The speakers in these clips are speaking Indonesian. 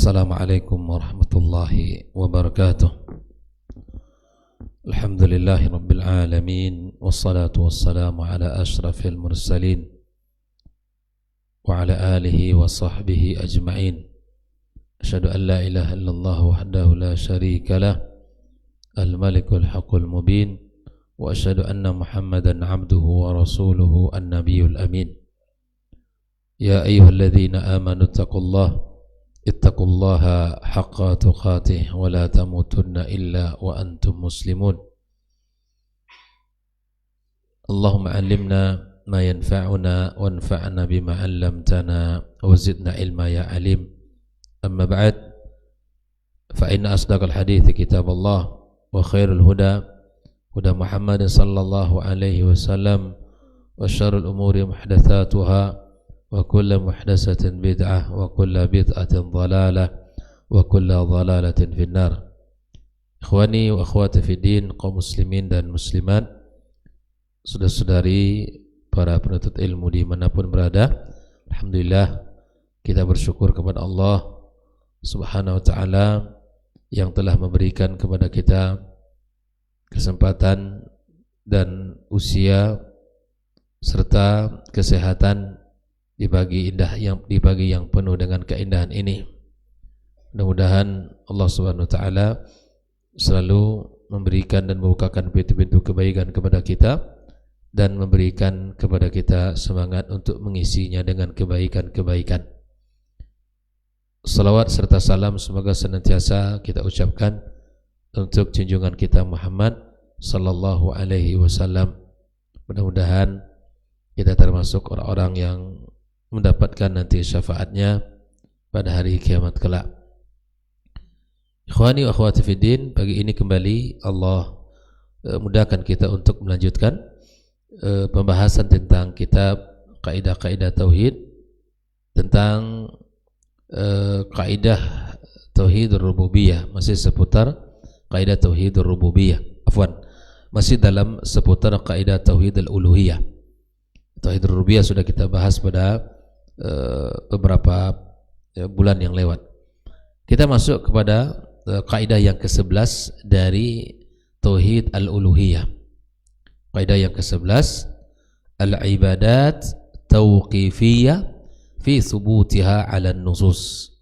Assalamualaikum warahmatullahi wabarakatuh. Alhamdulillahi rabbil alamin, wassalatu wassalamu ala ashrafil mursalin wa ala alihi wa sahbihi ajma'in. Asyhadu an la ilaha illallah wahdahu la syarika lah, al-malikul haqqul mubin, wa asyhadu anna Muhammadan abduhu wa rasuluhu an-nabiyul amin. Ya ayyuhalladzina amanu ittaqullaha haqqa tuqatih wa la tamutunna illa wa antum muslimun. Allahumma allimna ma yanfa'una wanfa'na bima 'allamtana wa zidna ilma ya alim. Amma ba'd, fa inna asdaqal hadithi kitabullah wa khairul huda Muhammad sallallahu alaihi wasallam wa syarrul umuri muhdatsatuha wa kullu muhdatsatin bid'ah wa kullu bid'atin dhalalah wa kullu dhalalatin finnar. Ikhwani wa akhwati fid din, kaum muslimin dan muslimat, saudara-saudari para penuntut ilmu dimanapun berada, alhamdulillah kita bersyukur kepada Allah Subhanahu wa ta'ala yang telah memberikan kepada kita kesempatan dan usia serta kesehatan di pagi yang penuh dengan keindahan ini. Mudah-mudahan Allah Subhanahu wa ta'ala selalu memberikan dan membukakan pintu-pintu kebaikan kepada kita dan memberikan kepada kita semangat untuk mengisinya dengan kebaikan-kebaikan. Salawat serta salam semoga senantiasa kita ucapkan untuk junjungan kita Muhammad sallallahu alaihi wasallam. Mudah-mudahan kita termasuk orang-orang yang mendapatkan nanti syafaatnya pada hari kiamat kelak. Ikhwani wa akhwati fiddin, pagi ini kembali Allah mudahkan kita untuk melanjutkan pembahasan tentang kitab kaidah-kaidah tauhid, tentang kaidah tauhidur rububiyah, masih seputar kaidah tauhidur rububiyah. Masih dalam seputar kaidah tauhidul uluhiyah. Tauhidur rububiyah sudah kita bahas pada beberapa bulan yang lewat. Kita masuk kepada kaidah yang ke-11 dari tauhid al-uluhiyah. Kaidah yang ke-11, al-ibadat tauqifiyah fi thubutiha 'ala an-nusus.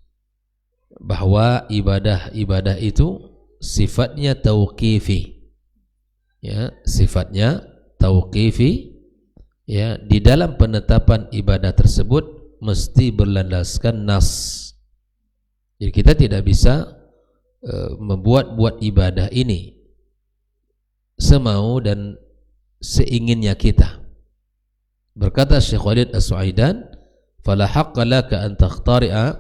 Bahwa ibadah itu sifatnya tauqifi. Ya, sifatnya tauqifi. Ya, di dalam penetapan ibadah tersebut mesti berlandaskan nas. Jadi kita tidak bisa membuat ibadah ini semau dan seinginnya kita. Berkata Syekh Khalid As-Suaidan, "Fala haqqa laka an takhtari'a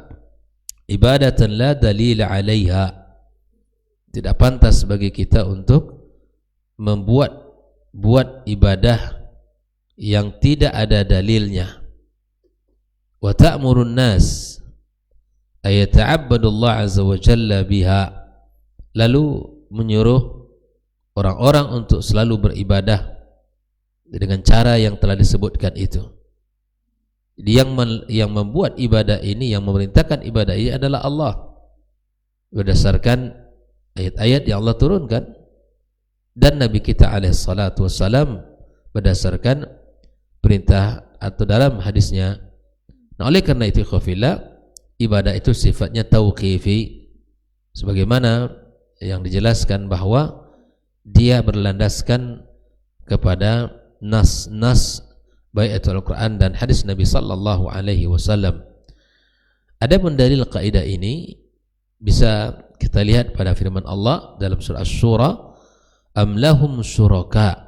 ibadatan la dalila 'alaiha." Tidak pantas bagi kita untuk membuat ibadah yang tidak ada dalilnya. Wa ta'murun nas ayata'abbadu Allah azza wa jalla biha, lalu menyuruh orang-orang untuk selalu beribadah dengan cara yang telah disebutkan itu. Yang membuat ibadah ini, yang memerintahkan ibadah ini adalah Allah berdasarkan ayat-ayat yang Allah turunkan dan Nabi kita alaihi salatu wassalam berdasarkan perintah atau dalam hadisnya. Nah, oleh karena itu khafillah, ibadah itu sifatnya tauqifi, sebagaimana yang dijelaskan bahwa dia berlandaskan kepada nas baik itu Al-Quran dan hadis Nabi sallallahu alaihi wasallam. Adapun dalil kaidah ini bisa kita lihat pada firman Allah dalam surah Asy-Syura, am lahum syuraka,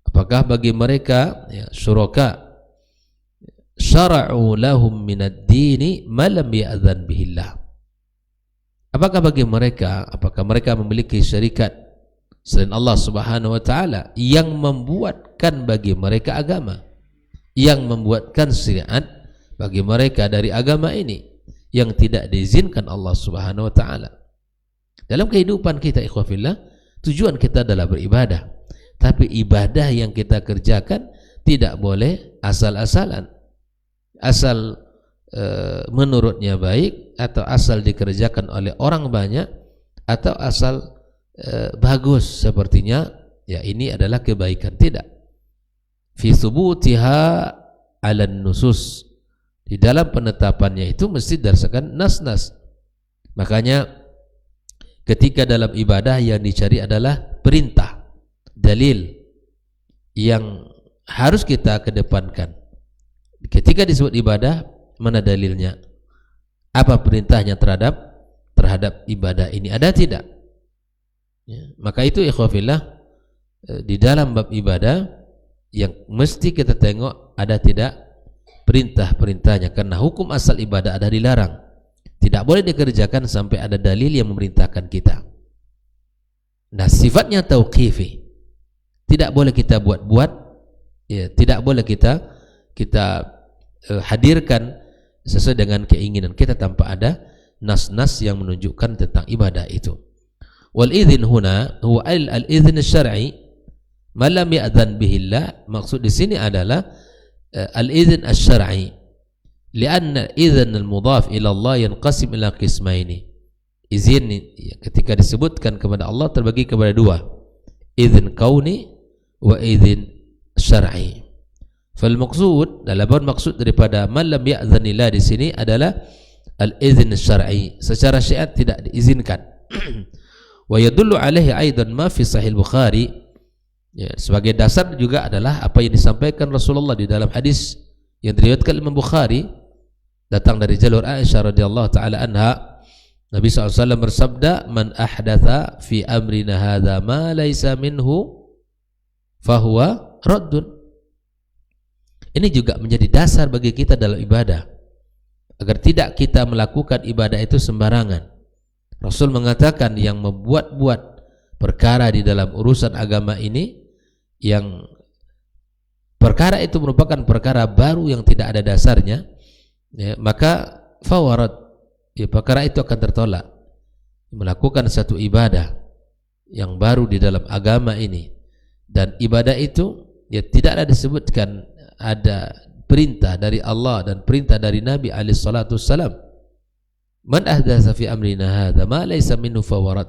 apakah bagi mereka syuraka syara'u lahum minad dini ma lam ya'dzan bihillah. Apakah mereka memiliki syarikat selain Allah Subhanahu wa taala yang membuatkan bagi mereka agama, yang membuatkan syariat bagi mereka dari agama ini yang tidak diizinkan Allah Subhanahu wa taala. Dalam kehidupan kita ikhwafillah, tujuan kita adalah beribadah, tapi ibadah yang kita kerjakan tidak boleh asal-asalan, asal menurutnya baik, atau asal dikerjakan oleh orang banyak, atau asal bagus sepertinya, ya ini adalah kebaikan. Tidak. Fi thubutiha 'ala nusus, di dalam penetapannya itu mesti berdasarkan nas-nas. Makanya ketika dalam ibadah yang dicari adalah perintah, dalil yang harus kita kedepankan. Ketika disebut ibadah, mana dalilnya? Apa perintahnya terhadap ibadah ini? Ada tidak? Ya, maka itu ikhwafillah, di dalam bab ibadah yang mesti kita tengok ada tidak perintah-perintahnya, karena hukum asal ibadah ada dilarang. Tidak boleh dikerjakan sampai ada dalil yang memerintahkan kita. Nah, sifatnya tauqifi. Tidak boleh kita buat-buat, ya, tidak boleh kita hadirkan sesuai dengan keinginan kita tanpa ada nas-nas yang menunjukkan tentang ibadah itu. Wal idzin huna huwa al-idzn asy-syar'i ma lam ya'dzan bihi Allah. Maksud di sini adalah al-idzn asy-syar'i, li'anna idzn al-mudhaf ila Allah yanqasim ila qismaini. Izin ketika disebutkan kepada Allah terbagi kepada dua, idzn kauni wa idzn syar'i. Fal maqsud, dalam maksud daripada man lam ya'dzanillah di sini adalah al-idzn syar'i, secara syariat tidak diizinkan. Wa yadullu alaihi aidan ma fi sahih Bukhari, ya, sebagai dasar juga adalah apa yang disampaikan Rasulullah di dalam hadis yang diriwayatkan Imam Bukhari, datang dari jalur Aisyah radhiyallahu taala anha. Nabi SAW bersabda, man ahdatha fi amrina hadza ma laisa minhu fahuwa raddun. Ini juga menjadi dasar bagi kita dalam ibadah, agar tidak kita melakukan ibadah itu sembarangan. Rasul mengatakan yang membuat-buat perkara di dalam urusan agama ini, yang perkara itu merupakan perkara baru yang tidak ada dasarnya, ya, maka fawarat, ya, perkara itu akan tertolak. Melakukan satu ibadah yang baru di dalam agama ini, dan ibadah itu, ya, tidaklah disebutkan ada perintah dari Allah dan perintah dari Nabi alaihi salatu wassalam. Man ahdatsa fi amrina hadza ma laysa minhu fawarat.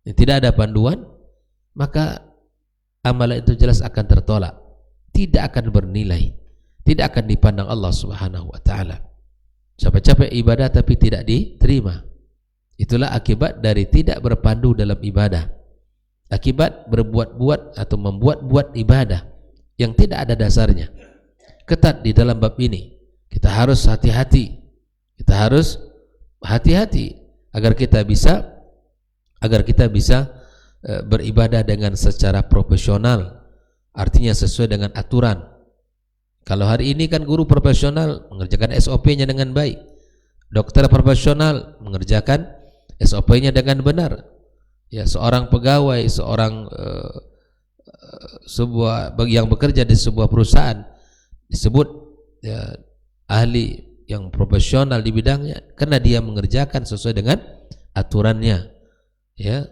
Tidak ada panduan, maka amalan itu jelas akan tertolak, tidak akan bernilai, tidak akan dipandang Allah Subhanahu wa taala. Capek-capek ibadah tapi tidak diterima. Itulah akibat dari tidak berpandu dalam ibadah. Akibat berbuat-buat atau membuat-buat ibadah yang tidak ada dasarnya. Ketat di dalam bab ini. Kita harus hati-hati. Kita harus hati-hati agar kita bisa beribadah dengan secara profesional, artinya sesuai dengan aturan. Kalau hari ini kan guru profesional mengerjakan SOP-nya dengan baik, dokter profesional mengerjakan SOP-nya dengan benar, ya, seorang pegawai, seorang yang bekerja di sebuah perusahaan disebut, ya, ahli yang profesional di bidangnya, karena dia mengerjakan sesuai dengan aturannya, ya,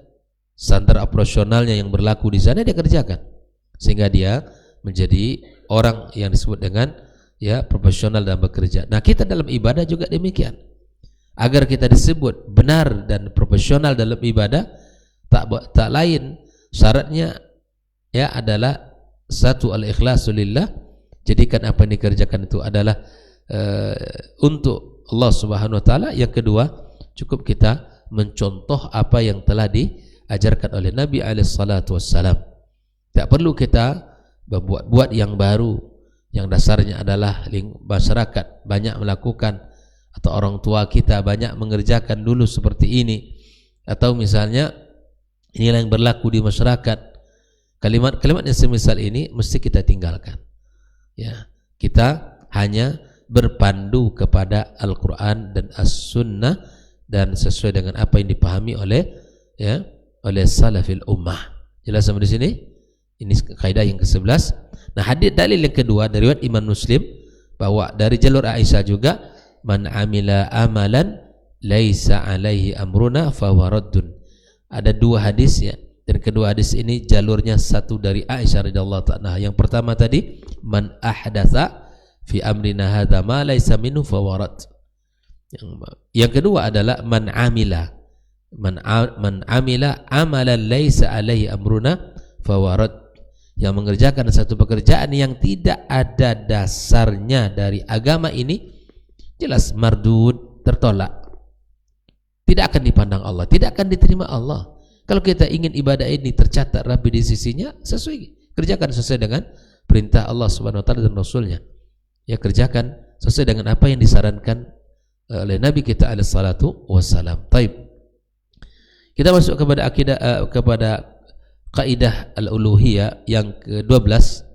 standar operasionalnya yang berlaku di sana dia kerjakan, sehingga dia menjadi orang yang disebut dengan, ya, profesional dalam bekerja. Nah, kita dalam ibadah juga demikian. Agar kita disebut benar dan profesional dalam ibadah, tak lain syaratnya, ya, adalah satu, al-ikhlasu lillah, jadikan apa yang dikerjakan itu adalah untuk Allah Subhanahu wa taala. Yang kedua, cukup kita mencontoh apa yang telah diajarkan oleh Nabi alaihi salatu wassalam. Tak perlu kita membuat-buat yang baru, yang dasarnya adalah masyarakat banyak melakukan, atau orang tua kita banyak mengerjakan dulu seperti ini, atau misalnya inilah yang berlaku di masyarakat. Kalimat-kalimat yang semisal ini mesti kita tinggalkan, ya. Kita hanya berpandu kepada Al-Quran dan As-Sunnah, dan sesuai dengan apa yang dipahami oleh salafil ummah. Jelas sampai di sini? Ini kaidah yang ke-11. Nah, hadis dalil yang kedua dari riwayat Imam Muslim, bahwa dari jalur Aisyah juga, man amila amalan laisa alaihi amruna fahuwa raddun. Ada dua hadis, ya, dan kedua hadis ini jalurnya satu dari Aisyah radhiyallahu ta'ala. Yang pertama tadi, man ahdatsa fi amrina hadza ma laysa minhu fawarat. Yang kedua adalah man amila amalan laysa alaihi amruna fawarat, yang mengerjakan satu pekerjaan yang tidak ada dasarnya dari agama ini, jelas mardud, tertolak, tidak akan dipandang Allah, tidak akan diterima Allah. Kalau kita ingin ibadah ini tercatat rapi di sisinya, kerjakan sesuai dengan perintah Allah Subhanahu wa taala dan Rasulnya. Ya, kerjakan sesuai dengan apa yang disarankan oleh Nabi kita alaihi salatu wassalam. Baik. Kita masuk kepada akidah kepada kaidah al-uluhiyah yang ke-12.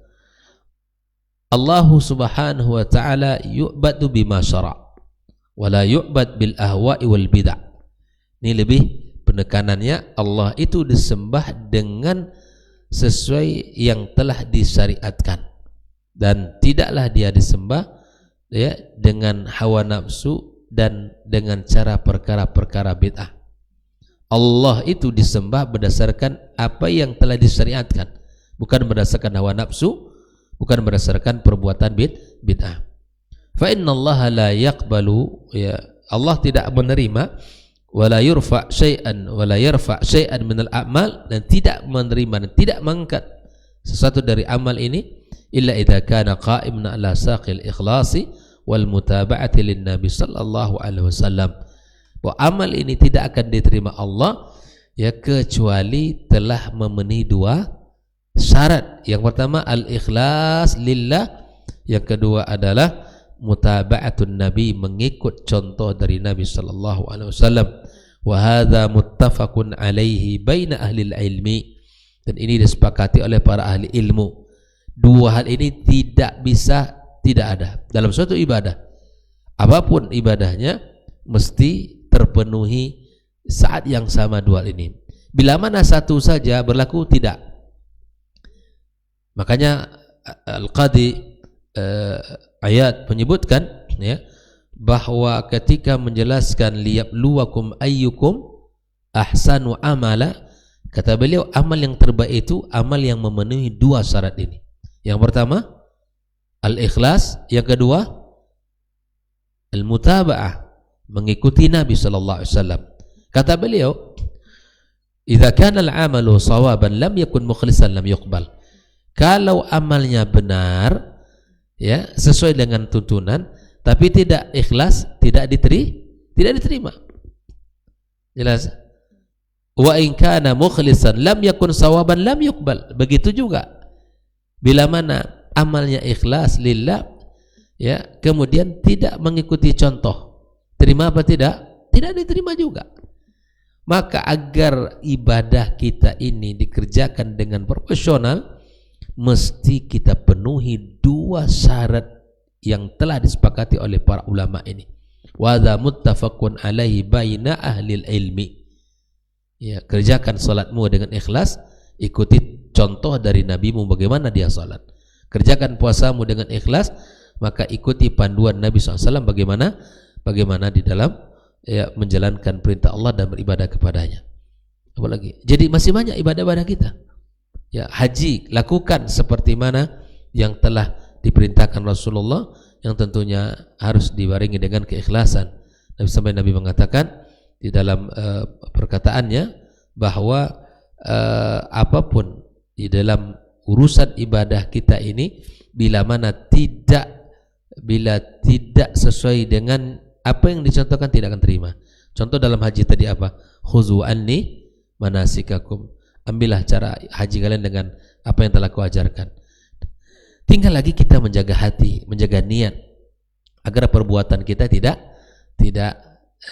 Allah Subhanahu wa taala yu'badu bima syara' wa la yu'bad bil ahwa'i wal bid'ah. Ini lebih penekanannya, Allah itu disembah dengan sesuai yang telah disyariatkan, dan tidaklah dia disembah ya dengan hawa nafsu dan dengan cara perkara-perkara bid'ah. Allah itu disembah berdasarkan apa yang telah disyariatkan, bukan berdasarkan hawa nafsu, bukan berdasarkan perbuatan bid'ah. Fa innallaha la yaqbalu, ya Allah tidak menerima, wala yurfa syai'an wala yarfa syai'an minal a'mal, dan tidak menerima dan tidak mengangkat sesuatu dari amal ini illa idza kana qa'iman ala saqil ikhlasi wal mutaba'ati lin nabi sallallahu alaihi wasallam. Bahwa amal ini tidak akan diterima Allah ya kecuali telah memenuhi dua syarat. Yang pertama al-ikhlas lillah, yang kedua adalah mutaba'atun nabi, mengikut contoh dari Nabi sallallahu alaihi wasallam. Wa hadza muttafaqun alaihi baina ahli ilmi, dan ini disepakati oleh para ahli ilmu. Dua hal ini tidak bisa tidak ada dalam suatu ibadah. Apapun ibadahnya mesti terpenuhi saat yang sama dua hal ini. Bila mana satu saja berlaku, tidak. Makanya Al-Qadi ayat menyebutkan ya bahwa ketika menjelaskan liyabluwakum ayyukum ahsanu amala, kata beliau amal yang terbaik itu amal yang memenuhi dua syarat ini. Yang pertama al-ikhlas, yang kedua al-mutaba'ah, mengikuti Nabi sallallahu alaihi wasallam. Kata beliau, idza kana al-amalu sawaban lam yakun mukhlishan lam yuqbal. Kalau amalnya benar ya sesuai dengan tuntunan tapi tidak ikhlas, tidak diterima. Jelas? Wa in kana mukhlishan lam yakun sawaban lam yuqbal. Begitu juga bila mana amalnya ikhlas lillah ya kemudian tidak mengikuti contoh, terima apa tidak? Tidak diterima juga. Maka agar ibadah kita ini dikerjakan dengan profesional, mesti kita penuhi dua syarat yang telah disepakati oleh para ulama ini. Wa dza muttafaqun alaihi baina ahli ilmi. Ya, kerjakan salatmu dengan ikhlas, ikuti contoh dari nabimu bagaimana dia salat. Kerjakan puasamu dengan ikhlas, maka ikuti panduan Nabi SAW bagaimana di dalam ya, menjalankan perintah Allah dan beribadah kepadanya. Apalagi, jadi masih banyak ibadah-ibadah kita. Ya, haji lakukan seperti mana yang telah diperintahkan Rasulullah, yang tentunya harus dibarengi dengan keikhlasan. Sampai Nabi mengatakan di dalam perkataannya bahwa apapun di dalam urusan ibadah kita ini bila tidak sesuai dengan apa yang dicontohkan, tidak akan terima. Contoh dalam haji tadi apa? Khuzu anni manasikakum. Ambillah cara haji kalian dengan apa yang telah kuajarkan. Tinggal lagi kita menjaga hati, menjaga niat agar perbuatan kita tidak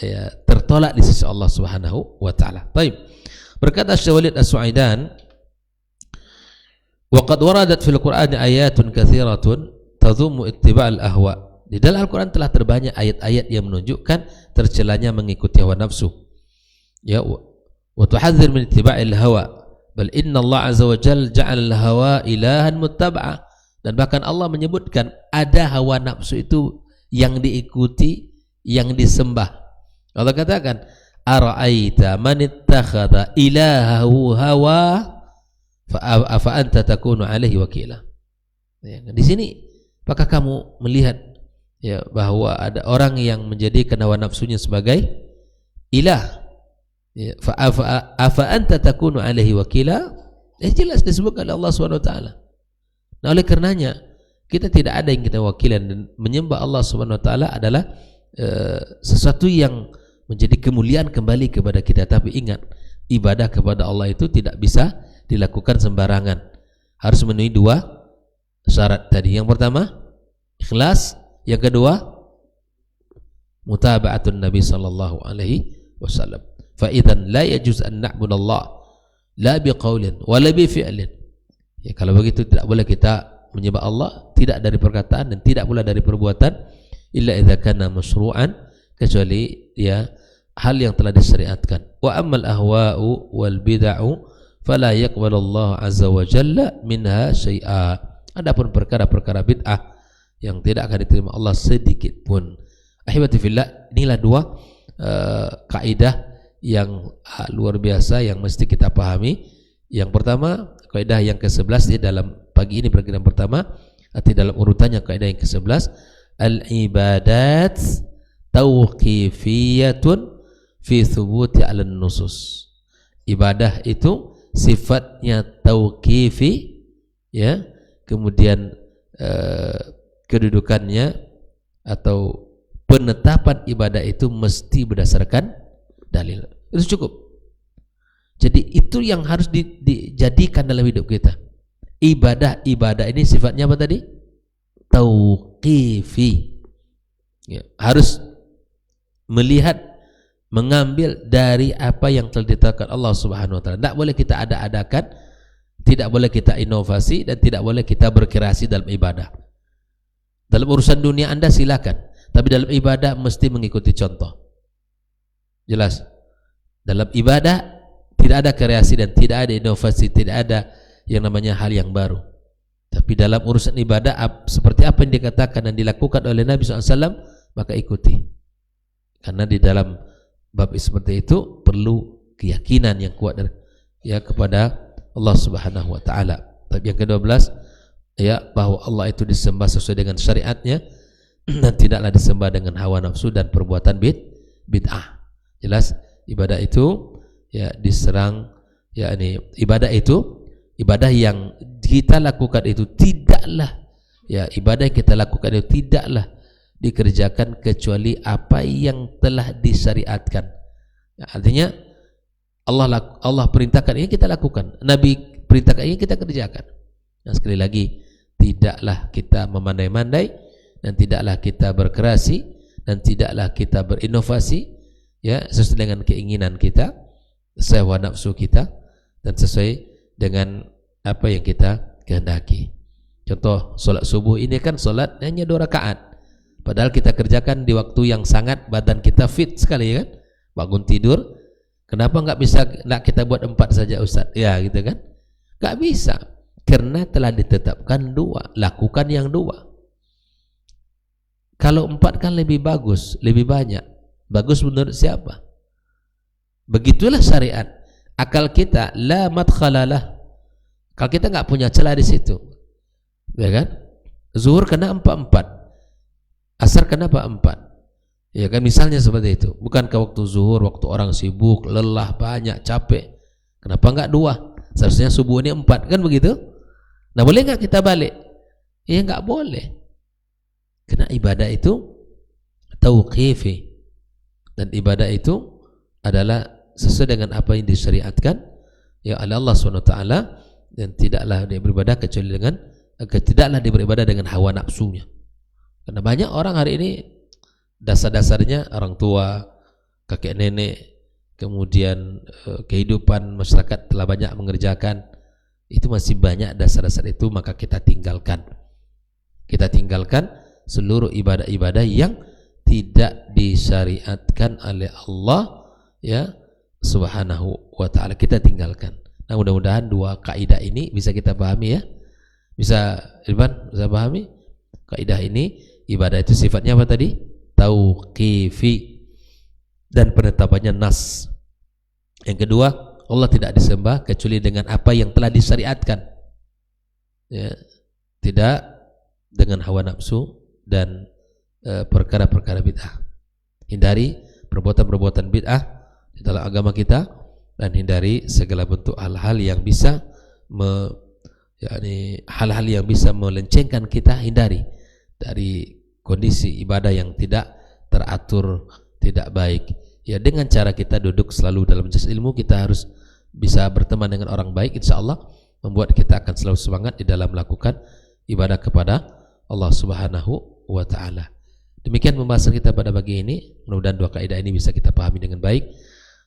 ya, tertolak di sisi Allah Subhanahu wa taala. Baik. Berkata Syekh Walid As-Suaidan, wa qad waradat fil Qur'ani ayatun katsiratun tadhummu ittiba'al ahwa. Di dalam Al-Qur'an telah terbanyak ayat-ayat yang menunjukkan tercelanya mengikuti hawa nafsu. Ya, wa tuhadzir min ittiba'il hawa. Bal inna Allah azza wa jalla ja'al al-hawa ilahan muttaba'a. Dan bahkan Allah menyebutkan ada hawa nafsu itu yang diikuti, yang disembah. Allah katakan, ara'aita man ittakhadha ilahahu hawa fa anta takunu alaihi wakila. Ya, di sini Apakah kamu melihat ya bahwa ada orang yang menjadikan hawa nafsunya sebagai ilah? Ya, fa anta takunu alaihi wakila. Jelas disebutkan oleh Allah Subhanahu wa taala. Nah, oleh karenanya kita tidak ada yang kita wakilan, dan menyembah Allah Subhanahu wa taala adalah sesuatu yang menjadi kemuliaan kembali kepada kita. Tapi ingat, ibadah kepada Allah itu tidak bisa dilakukan sembarangan. Harus memenuhi dua syarat tadi. Yang pertama, ikhlas. Yang kedua, mutaba'atun Nabi sallallahu alaihi wasallam. Fa idzan la yajuz an na'budallah la biqaulin wa la bi fi'lin. Ya, kalau begitu tidak boleh kita menyembah Allah tidak dari perkataan dan tidak pula dari perbuatan, illa idza kana masyru'an, kecuali ya hal yang telah disyariatkan. Wa ammal ahwa'u wal bid'u fala yaqbalu Allah azza wa jalla minha syai'a. Adapun perkara-perkara bid'ah yang tidak akan diterima Allah sedikit pun. Ahibati fillah, inilah dua kaidah yang luar biasa yang mesti kita pahami. Yang pertama, kaidah yang ke-11 di dalam pagi ini, bagian pertama atau dalam urutannya kaidah yang ke-11, al-ibadat tauqifiyatun fi thubuti 'ala nusus. Ibadah itu sifatnya tauqifi, ya, kemudian kedudukannya atau penetapan ibadah itu mesti berdasarkan dalil. Itu cukup. Jadi itu yang harus dijadikan dalam hidup kita. Ibadah ini sifatnya apa tadi? Tauqifi. Ya, harus melihat, mengambil dari apa yang telah ditetapkan Allah Subhanahu wa taala. Tidak boleh kita ada-adakan, tidak boleh kita inovasi, dan tidak boleh kita berkreasi dalam ibadah. Dalam urusan dunia Anda silakan, tapi dalam ibadah mesti mengikuti contoh. Jelas. Dalam ibadah tidak ada kreasi dan tidak ada inovasi, tidak ada yang namanya hal yang baru. Tapi dalam urusan ibadah seperti apa yang dikatakan dan dilakukan oleh Nabi SAW, maka ikuti. Karena di dalam bab seperti itu perlu keyakinan yang kuat ya kepada Allah Subhanahu wa taala. Tapi yang ke-12 ya, bahwa Allah itu disembah sesuai dengan syariatnya dan tidaklah disembah dengan hawa nafsu dan perbuatan bid'ah. Jelas, ibadah itu ya diserang, ya ini ibadah yang kita lakukan itu tidaklah, ya ibadah yang kita lakukan itu tidaklah dikerjakan kecuali apa yang telah disyariatkan. Ya, artinya Allah perintahkan ini kita lakukan, Nabi perintahkan ini kita kerjakan. Nah, sekali lagi, tidaklah kita memandai-mandai, dan tidaklah kita berkreasi, dan tidaklah kita berinovasi ya sesuai dengan keinginan kita, sesuai hawa nafsu kita, dan sesuai dengan apa yang kita kehendaki. Contoh, solat subuh ini kan solat hanya 2 rakaat, padahal kita kerjakan di waktu yang sangat badan kita fit sekali kan, bangun tidur. Kenapa nggak kita buat 4 saja Ustaz? Ya gitu kan, nggak bisa, karena telah ditetapkan 2, lakukan yang 2. Kalau 4 kan lebih bagus, lebih banyak. Bagus menurut siapa? Begitulah syariat. Akal kita la madkhalalah. Kalau kita nggak punya celah di situ, ya kan? Zuhur kena 4, asar kenapa 4? Ya kan, misalnya seperti itu. Bukankah waktu zuhur, waktu orang sibuk, lelah, banyak, capek, kenapa nggak 2? Seharusnya subuh ini 4, kan begitu? Nah, boleh nggak kita balik? Ya nggak boleh. Karena ibadah itu tauqifi, dan ibadah itu adalah sesuai dengan apa yang disyariatkan ya oleh Allah SWT, dan tidaklah dia beribadah kecuali dengan tidaklah dia beribadah dengan hawa nafsunya. Karena banyak orang hari ini dasar-dasarnya orang tua, kakek nenek, kemudian kehidupan masyarakat telah banyak mengerjakan, itu masih banyak dasar-dasar itu, maka kita tinggalkan seluruh ibadah-ibadah yang tidak disyariatkan oleh Allah ya Subhanahu wa ta'ala, kita tinggalkan. Nah, mudah-mudahan 2 kaidah ini bisa kita pahami ya. Bisa Irfan, bisa pahami kaidah ini? Ibadah itu sifatnya apa tadi? Tauqifi, dan penetapannya nas. Yang kedua, Allah tidak disembah kecuali dengan apa yang telah disyariatkan ya. Tidak dengan hawa nafsu dan perkara-perkara bid'ah. Hindari perbuatan-perbuatan bid'ah di dalam agama kita, dan hindari segala bentuk hal-hal yang bisa hal-hal yang bisa melencengkan kita. Hindari dari kondisi ibadah yang tidak teratur, tidak baik. Ya, dengan cara kita duduk selalu dalam majelis ilmu, kita harus bisa berteman dengan orang baik, insya Allah membuat kita akan selalu semangat di dalam melakukan ibadah kepada Allah Subhanahu wa ta'ala. Demikian pembahasan kita pada pagi ini. Mudah-mudahan dua kaidah ini bisa kita pahami dengan baik.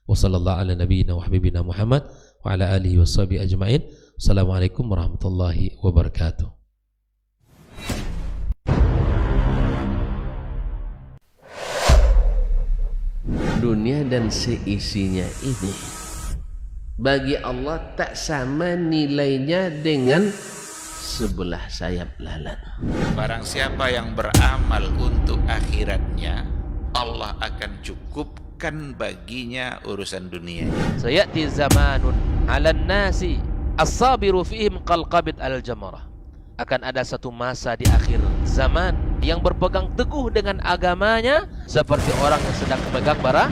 Wassallallahu ala nabiyyina wa habibina Muhammad wa ala alihi washabihi ajma'in. Assalamualaikum warahmatullahi wabarakatuh. Dunia dan seisinya ini bagi Allah tak sama nilainya dengan sebelah sayap lalat. Barang siapa yang beramal untuk akhiratnya, Allah akan cukupkan baginya urusan dunia. Sayati zamanun 'alan nasi as-sabiru fihim qalqabit al-jamarah. Akan ada satu masa di akhir zaman yang berpegang teguh dengan agamanya seperti orang yang sedang memegang bara